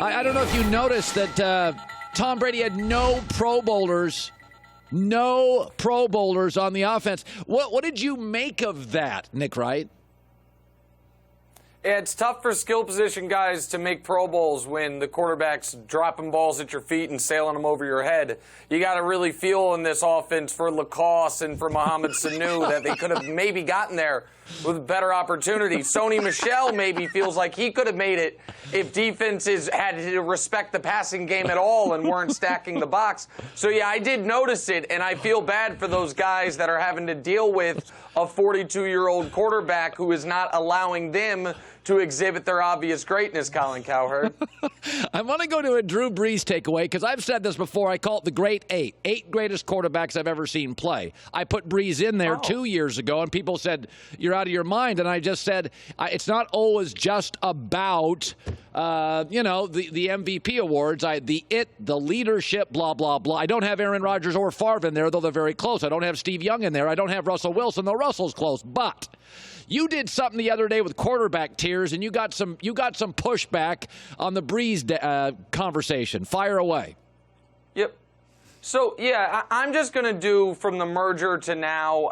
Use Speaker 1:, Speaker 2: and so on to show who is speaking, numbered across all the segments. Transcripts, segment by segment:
Speaker 1: I don't know if you noticed that Tom Brady had no Pro Bowlers. No Pro Bowlers on the offense. What did you make of that, Nick Wright?
Speaker 2: Yeah, it's tough for skill position guys to make Pro Bowls when the quarterback's dropping balls at your feet and sailing them over your head. You got to really feel in this offense for Lacoste and for Mohamed Sanu that they could have maybe gotten there with a better opportunity. Sony Michel maybe feels like he could have made it if defenses had to respect the passing game at all and weren't stacking the box. So, yeah, I did notice it, and I feel bad for those guys that are having to deal with a 42-year-old quarterback who is not allowing them to exhibit their obvious greatness, Colin Cowherd.
Speaker 1: I want to go to a Drew Brees takeaway because I've said this before. I call it the Great Eight. 8 greatest quarterbacks I've ever seen play. I put Brees in there 2 years ago, and people said, you're out of your mind. And I just said, it's not always just about, the MVP awards. The leadership, blah, blah, blah. I don't have Aaron Rodgers or Favre in there, though they're very close. I don't have Steve Young in there. I don't have Russell Wilson, though Russell's close. But you did something the other day with quarterback tiers, and you got some pushback on the Brees conversation. Fire away.
Speaker 2: Yep. So, yeah, I'm just going to do from the merger to now.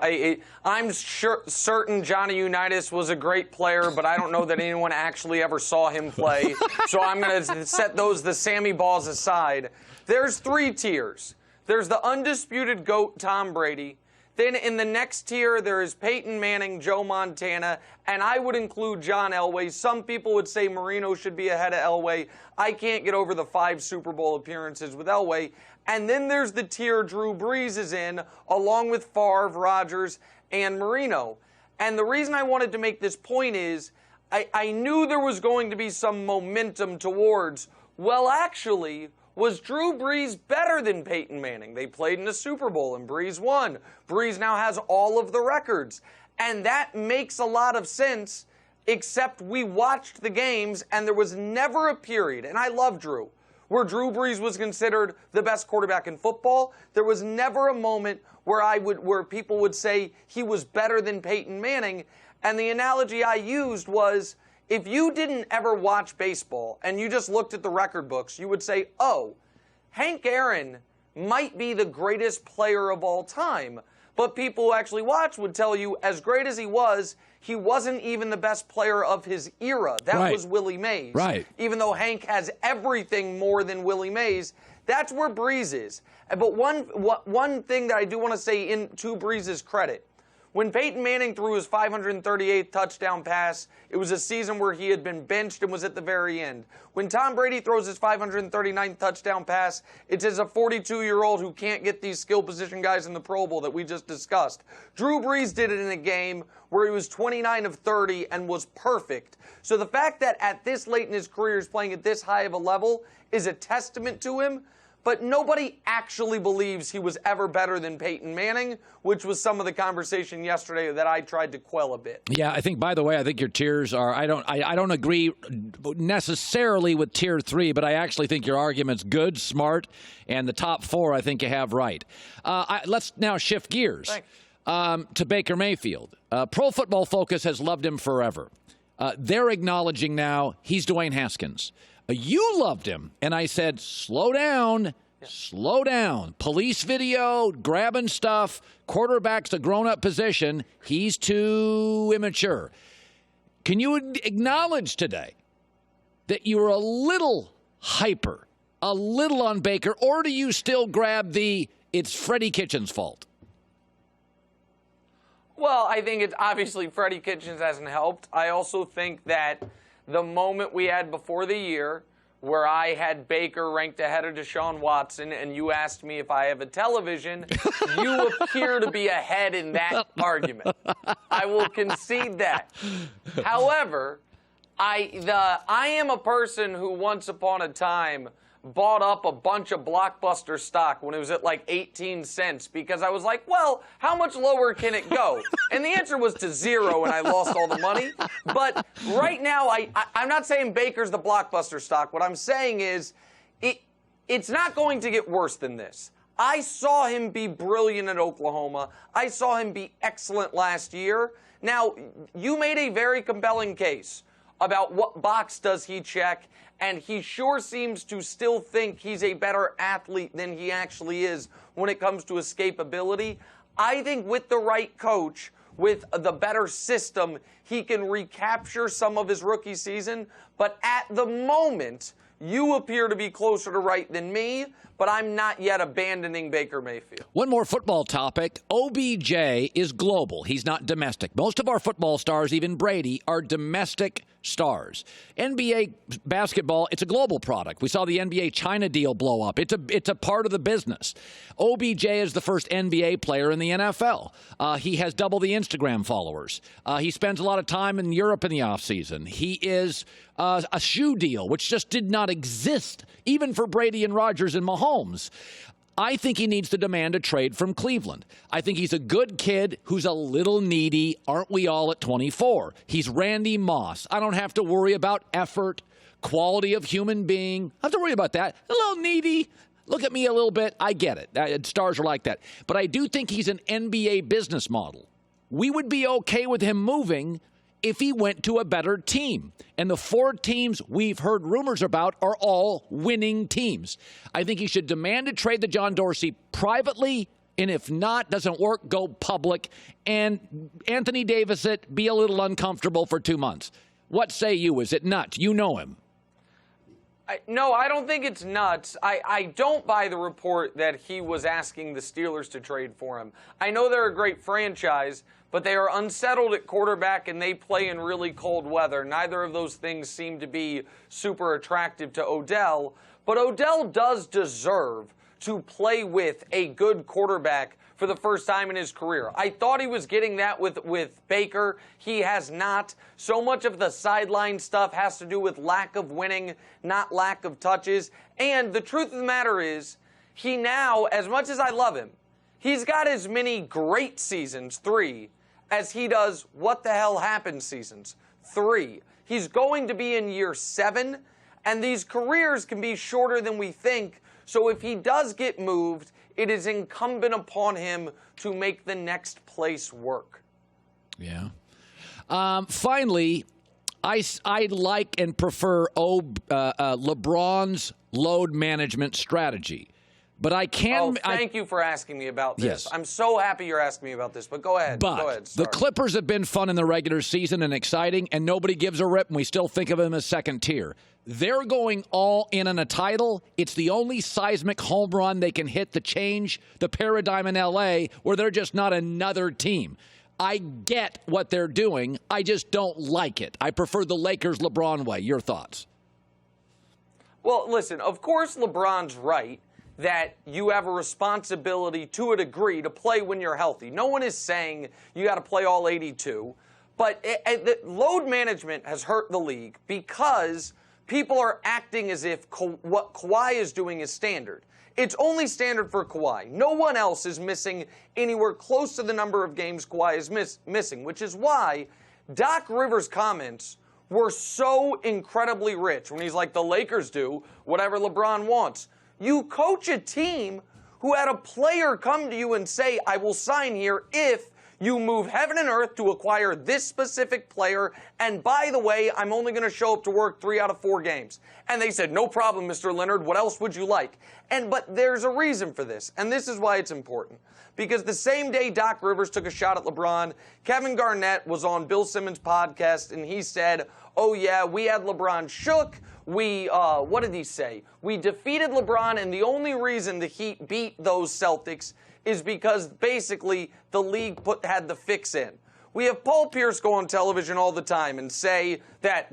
Speaker 2: I'm certain Johnny Unitas was a great player, but I don't know that anyone actually ever saw him play. So I'm going to set the Sammy balls aside. There's 3 tiers. There's the undisputed GOAT, Tom Brady. Then in the next tier, there is Peyton Manning, Joe Montana, and I would include John Elway. Some people would say Marino should be ahead of Elway. I can't get over the 5 Super Bowl appearances with Elway. And then there's the tier Drew Brees is in, along with Favre, Rodgers, and Marino. And the reason I wanted to make this point is I knew there was going to be some momentum towards, well, actually, was Drew Brees better than Peyton Manning? They played in the Super Bowl, and Brees won. Brees now has all of the records. And that makes a lot of sense, except we watched the games, and there was never a period, and I love Drew, where Drew Brees was considered the best quarterback in football. There was never a moment where people would say he was better than Peyton Manning. And the analogy I used was, if you didn't ever watch baseball and you just looked at the record books, you would say, oh, Hank Aaron might be the greatest player of all time. But people who actually watch would tell you, as great as he wasn't even the best player of his era. That was Willie Mays.
Speaker 1: Right.
Speaker 2: Even though Hank has everything more than Willie Mays, that's where Brees is. But one thing that I do want to say to Brees' credit, when Peyton Manning threw his 538th touchdown pass, it was a season where he had been benched and was at the very end. When Tom Brady throws his 539th touchdown pass, it's as a 42-year-old who can't get these skill position guys in the Pro Bowl that we just discussed. Drew Brees did it in a game where he was 29 of 30 and was perfect. So the fact that at this late in his career he's playing at this high of a level is a testament to him. But nobody actually believes he was ever better than Peyton Manning, which was some of the conversation yesterday that I tried to quell a bit.
Speaker 1: Yeah, I think, by the way, I think your tiers are, I don't agree necessarily with tier 3, but I actually think your argument's good, smart, and the top 4 I think you have right. Let's now shift gears to Baker Mayfield. Pro Football Focus has loved him forever. They're acknowledging now he's Dwayne Haskins. You loved him, and I said, slow down, slow down. Police video, grabbing stuff, quarterback's a grown-up position. He's too immature. Can you acknowledge today that you were a little hyper, a little on Baker, or do you still grab it's Freddie Kitchens' fault?
Speaker 2: Well, I think it's obviously Freddie Kitchens hasn't helped. I also think that the moment we had before the year where I had Baker ranked ahead of Deshaun Watson and you asked me if I have a television, you appear to be ahead in that argument. I will concede that. However, I am a person who once upon a time bought up a bunch of Blockbuster stock when it was at like 18 cents because I was like, well, how much lower can it go? And the answer was to 0, and I lost all the money. But right now, I'm not saying Baker's the Blockbuster stock. What I'm saying is it's not going to get worse than this. I saw him be brilliant at Oklahoma. I saw him be excellent last year. Now, you made a very compelling case. about what box does he check, and he sure seems to still think he's a better athlete than he actually is when it comes to escapability. I think with the right coach, with the better system, he can recapture some of his rookie season. But at the moment, you appear to be closer to right than me, but I'm not yet abandoning Baker Mayfield.
Speaker 1: One more football topic. OBJ is global. He's not domestic. Most of our football stars, even Brady, are domestic stars. NBA basketball, it's a global product. We saw the NBA China deal blow up. It's a part of the business. OBJ is the first NBA player in the NFL. He has double the Instagram followers. He spends a lot of time in Europe in the offseason. He is a shoe deal, which just did not exist, even for Brady and Rodgers and Mahomes. I think he needs to demand a trade from Cleveland. I think he's a good kid who's a little needy. Aren't we all at 24? He's Randy Moss. I don't have to worry about effort, quality of human being. I have to worry about that. A little needy. Look at me a little bit. I get it. Stars are like that. But I do think he's an NBA business model. We would be okay with him moving if he went to a better team. And the 4 teams we've heard rumors about are all winning teams. I think he should demand a trade to John Dorsey privately, and if not, doesn't work, go public, and Anthony Davis it, be a little uncomfortable for 2 months. What say you? Is it nuts? You know him.
Speaker 2: No, I don't think it's nuts. I don't buy the report that he was asking the Steelers to trade for him. I know they're a great franchise, but they are unsettled at quarterback and they play in really cold weather. Neither of those things seem to be super attractive to Odell, but Odell does deserve to play with a good quarterback for the first time in his career. I thought he was getting that with Baker. He has not. So much of the sideline stuff has to do with lack of winning, not lack of touches. And the truth of the matter is, he now, as much as I love him, he's got as many great seasons, 3, as he does what the hell happened seasons, 3. He's going to be in year 7, and these careers can be shorter than we think. So if he does get moved, it is incumbent upon him to make the next place work.
Speaker 1: Yeah. Finally, I like and prefer LeBron's load management strategy. But I can.
Speaker 2: Thank you for asking me about this.
Speaker 1: Yes.
Speaker 2: I'm so happy you're asking me about this, but go ahead.
Speaker 1: But
Speaker 2: go ahead.
Speaker 1: The Clippers have been fun in the regular season and exciting, and nobody gives a rip, and we still think of them as second tier. They're going all in on a title. It's the only seismic home run they can hit to change the paradigm in L.A., where they're just not another team. I get what they're doing. I just don't like it. I prefer the Lakers LeBron way. Your thoughts?
Speaker 2: Well, listen, of course LeBron's right that you have a responsibility to a degree to play when you're healthy. No one is saying you got to play all 82. But the load management has hurt the league because people are acting as if what Kawhi is doing is standard. It's only standard for Kawhi. No one else is missing anywhere close to the number of games Kawhi is missing, which is why Doc Rivers' comments were so incredibly rich when he's like, the Lakers do whatever LeBron wants. You coach a team who had a player come to you and say, I will sign here if you move heaven and earth to acquire this specific player, and by the way, I'm only going to show up to work 3 out of 4 games. And they said, no problem, Mr. Leonard, what else would you like? But there's a reason for this, and this is why it's important. Because the same day Doc Rivers took a shot at LeBron, Kevin Garnett was on Bill Simmons' podcast, and he said, oh yeah, we had LeBron shook. What did he say? We defeated LeBron, and the only reason the Heat beat those Celtics is because basically the league had the fix in. We have Paul Pierce go on television all the time and say that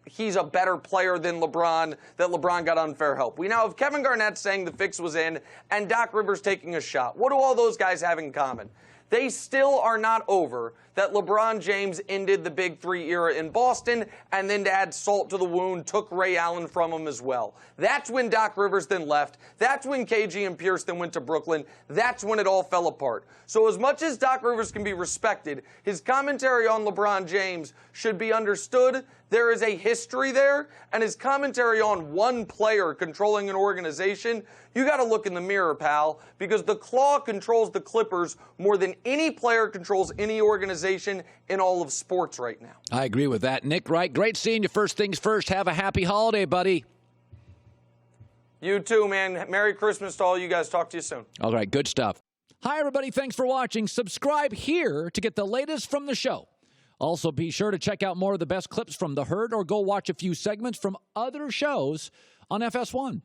Speaker 2: he's a better player than LeBron, that LeBron got unfair help. We now have Kevin Garnett saying the fix was in, and Doc Rivers taking a shot. What do all those guys have in common? They still are not over that LeBron James ended the Big Three era in Boston, and then to add salt to the wound, took Ray Allen from him as well. That's when Doc Rivers then left. That's when KG and Pierce then went to Brooklyn. That's when it all fell apart. So as much as Doc Rivers can be respected, his commentary on LeBron James should be understood there is a history there, and his commentary on one player controlling an organization, you got to look in the mirror, pal, because the Claw controls the Clippers more than any player controls any organization in all of sports right now.
Speaker 1: I agree with that. Nick Wright, great seeing you. First things first, have a happy holiday, buddy.
Speaker 2: You too, man. Merry Christmas to all you guys. Talk to you soon.
Speaker 1: All right, good stuff. Hi, everybody. Thanks for watching. Subscribe here to get the latest from the show. Also, be sure to check out more of the best clips from The Herd or go watch a few segments from other shows on FS1.